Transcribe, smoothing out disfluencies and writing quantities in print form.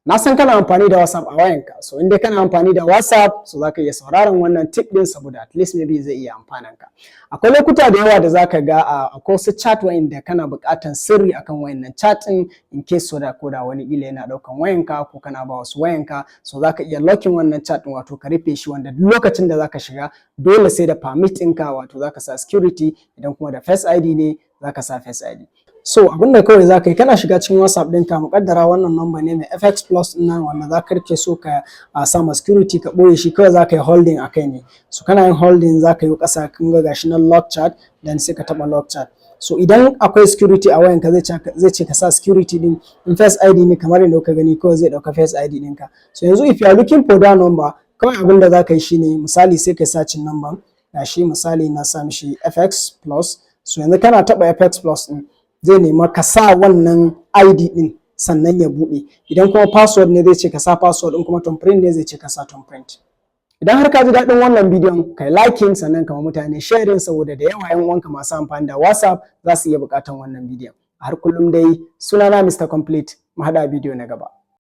Na san kana amfani da WhatsApp a wayanka, so inda kana amfani da WhatsApp so zaka iya sauraron wannan tip din saboda at least maybe zai iya amfanan ka. Akwai lokuta da yawa da zaka ga akwai wasu chat wayanda kana buƙatan sirri akan wayannan chat din in case so da koda wani ila yana daukan wayanka ko kana ba wasu wayanka, so zaka iya locking wannan chat din wato ka rufe shi wanda duk lokacin da zaka shiga dole sai da permit ɗinka wato zaka sa security, idan kuma da Face ID ne zaka sa Face ID. So abinda kawai zaka yi kana shiga cikin WhatsApp ɗinka, muƙaddara wannan number ne mai FX plus ɗin nan wanda zaka rike so ka sama security ka ɓoye shi, kawai zaka yi holding akai ne. So kana yin holding zaka yi ƙasa kun ga gashi nan lock chat, then sai ka taɓa lock chat. So idan akwai security a wayanka zai ce ka sa security din, in Face ID ne kamar yadda kuka gani kawai zai ɗauka Face ID ɗinka. So yanzu if you are looking for that number, kawai abinda zaka yi shine misali sai ka search number, gashi misali na sa mishi FX plus. So yanzu kana taɓa FX plus ɗin zai nema ka sa wannan ID din sannan ya buɗe. Idan kuma password ne zai ce ka sa password, in kuma thumbprint ne zai ce ka sa thumbprint. Idan har ka ji daɗin wannan bidiyon kai liking sannan kama mutane sharing saboda da yawa yan uwanka masu amfani da WhatsApp za su iya buƙatan wannan bidiyon. Har kullum dai sunana Mr. Complete, mu haɗa bidiyo na gaba.